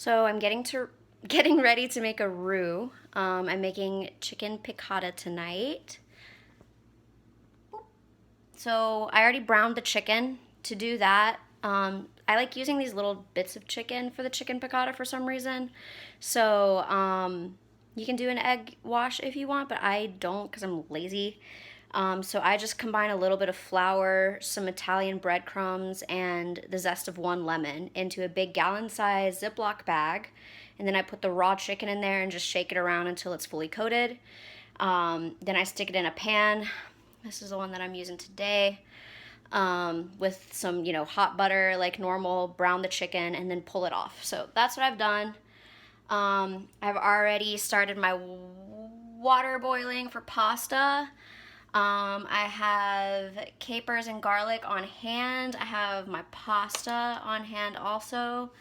So I'm getting ready to make a roux. I'm making chicken piccata tonight. So I already browned the chicken. To do that, I like using these little bits of chicken for the chicken piccata for some reason. So you can do an egg wash if you want, but I don't because I'm lazy. So I just combine a little bit of flour, some Italian breadcrumbs, and the zest of one lemon into a big gallon-sized Ziploc bag. And then I put the raw chicken in there and just shake it around until it's fully coated. Then I stick it in a pan. This is the one that I'm using today. With some, hot butter like normal, brown the chicken, and then pull it off. So that's what I've done. I've already started my water boiling for pasta. I have capers and garlic on hand. I have my pasta on hand also.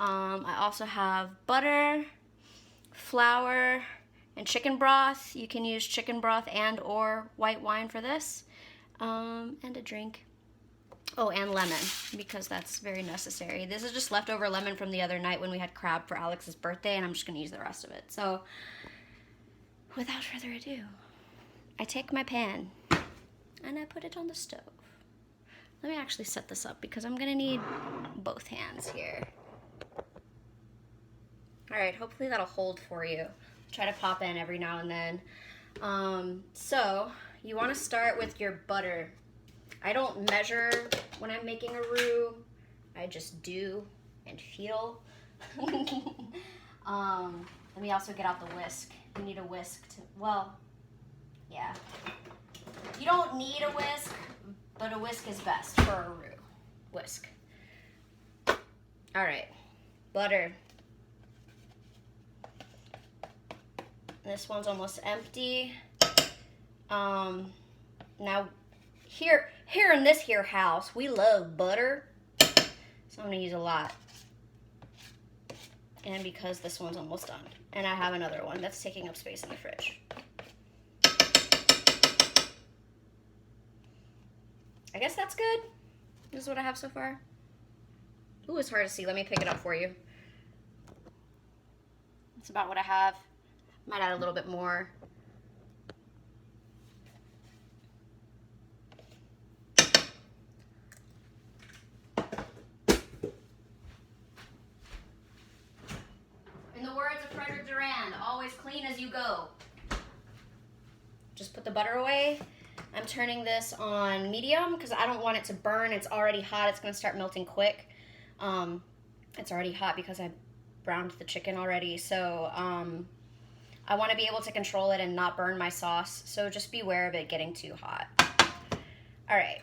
I also have butter, flour, and chicken broth. You can use chicken broth and or white wine for this. And a drink. Oh, and lemon, because that's very necessary. This is just leftover lemon from the other night when we had crab for Alex's birthday, and I'm just going to use the rest of it. So, without further ado, I take my pan and I put it on the stove. Let me actually set this up because I'm going to need both hands here. Alright, hopefully that'll hold for you. Try to pop in every now and then. So, you want to start with your butter. I don't measure when I'm making a roux. I just do and feel. Let me also get out the whisk. You need a whisk to, well, yeah. You don't need a whisk, but a whisk is best for a roux. Whisk. Alright, butter. This one's almost empty. Now, here in this here house, we love butter, so I'm gonna use a lot. And because this one's almost done, and I have another one that's taking up space in the fridge. I guess that's good. This is what I have so far. Ooh, it's hard to see. Let me pick it up for you. That's about what I have. Might add a little bit more. In the words of Frederick Durand, always clean as you go. Just put the butter away. I'm turning this on medium because I don't want it to burn. It's already hot. It's going to start melting quick. It's already hot because I browned the chicken already. So I want to be able to control it and not burn my sauce. So just beware of it getting too hot. All right.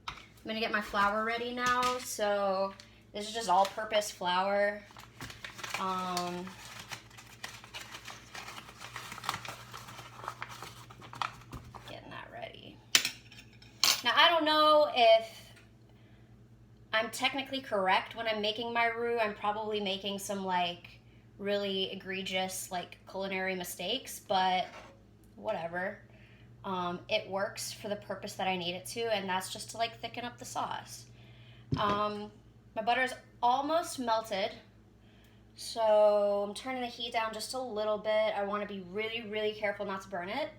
I'm going to get my flour ready now. So this is just all-purpose flour. Getting that ready. Now, I don't know if I'm technically correct when I'm making my roux. I'm probably making some, really egregious, culinary mistakes, but whatever. It works for the purpose that I need it to, and that's just to, thicken up the sauce. My butter's almost melted. So I'm turning the heat down just a little bit. I want to be really, really careful not to burn it.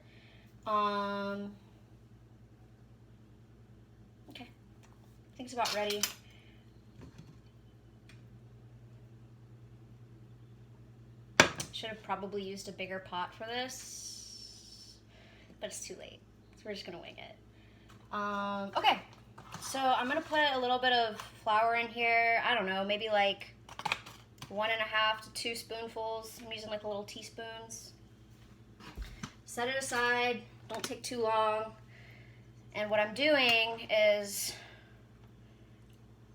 Okay, I think it's about ready. Should have probably used a bigger pot for this, but it's too late. So we're just gonna wing it. Okay, so I'm gonna put a little bit of flour in here. I don't know, maybe 1.5 to 2 spoonfuls. I'm using little teaspoons. Set it aside, don't take too long. And what I'm doing is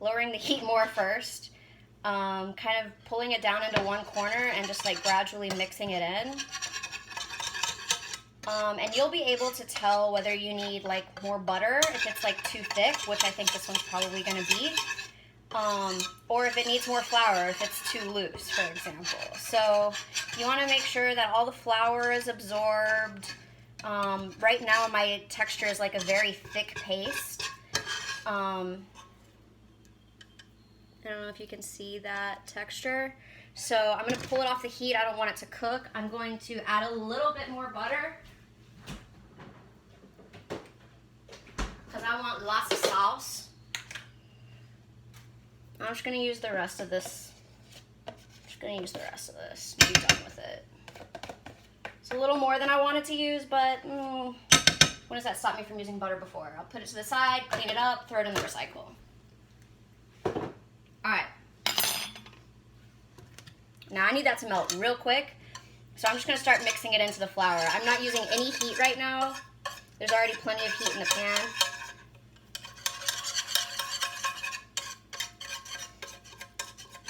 lowering the heat more first, kind of pulling it down into one corner and just gradually mixing it in. And you'll be able to tell whether you need more butter, if it's too thick, which I think this one's probably gonna be. Or if it needs more flour, if it's too loose, for example. So you want to make sure that all the flour is absorbed. Right now my texture is a very thick paste. And I don't know if you can see that texture. So I'm gonna pull it off the heat. I don't want it to cook. I'm going to add a little bit more butter because I want lots of sauce. I'm just gonna use the rest of this. Be done with it. It's a little more than I wanted to use, but when does that stop me from using butter before? I'll put it to the side, clean it up, throw it in the recycle. Alright. Now I need that to melt real quick, so I'm just going to start mixing it into the flour. I'm not using any heat right now. There's already plenty of heat in the pan.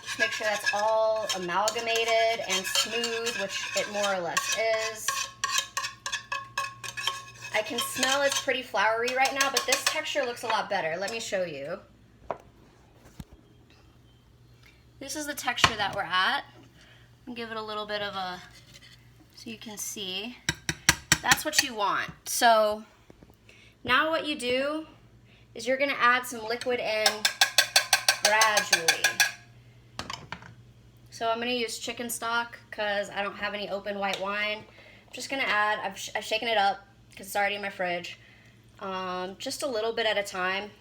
Just make sure that's all amalgamated and smooth, which it more or less is. I can smell it's pretty floury right now, but this texture looks a lot better. Let me show you. This is the texture that we're at. I'll give it a little bit of a, so you can see. That's what you want. So now what you do is you're gonna add some liquid in gradually. So I'm gonna use chicken stock because I don't have any open white wine. I'm just gonna add, I've shaken it up because it's already in my fridge. Just a little bit at a time.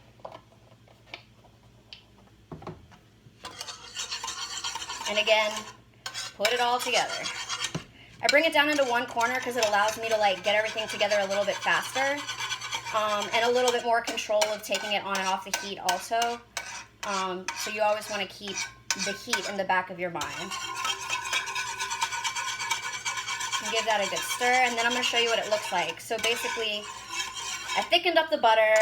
And again, put it all together. I bring it down into one corner because it allows me to like get everything together a little bit faster, and a little bit more control of taking it on and off the heat also. So you always want to keep the heat in the back of your mind. And give that a good stir, and then I'm going to show you what it looks like. So basically, I thickened up the butter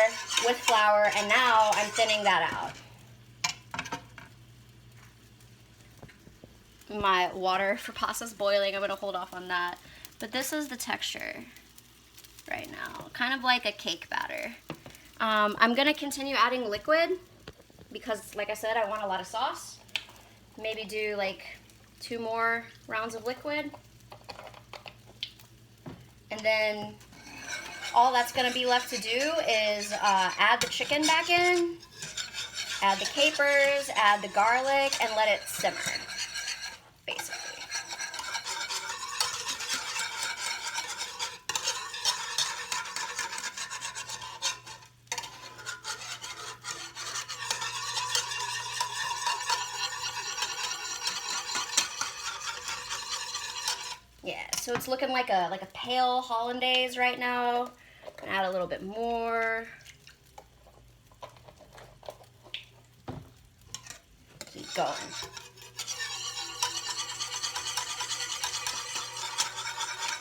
with flour, and now I'm thinning that out. My water for pasta's boiling. I'm going to hold off on that. But this is the texture right now. Kind of like a cake batter. I'm going to continue adding liquid because, like I said, I want a lot of sauce. Maybe do like 2 more rounds of liquid. And then all that's going to be left to do is add the chicken back in, add the capers, add the garlic, and let it simmer, basically. Yeah, so it's looking like a pale hollandaise right now. Gonna add a little bit more. Keep going.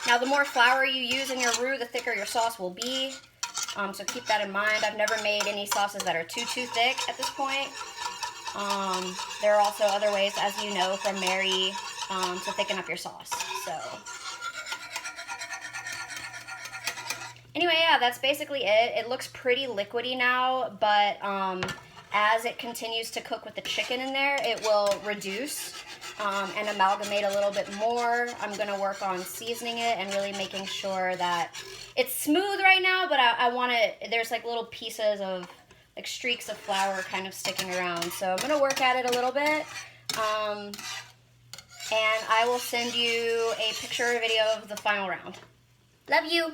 Now the more flour you use in your roux, the thicker your sauce will be. So keep that in mind. I've never made any sauces that are too thick at this point. There are also other ways, as you know, from Mary, to thicken up your sauce. So anyway, yeah, that's basically it. It looks pretty liquidy now, but as it continues to cook with the chicken in there, it will reduce and amalgamate a little bit more. I'm going to work on seasoning it and really making sure that it's smooth right now, but I want it, there's like little pieces of, like streaks of flour kind of sticking around. So I'm going to work at it a little bit. And I will send you a picture or video of the final round. Love you!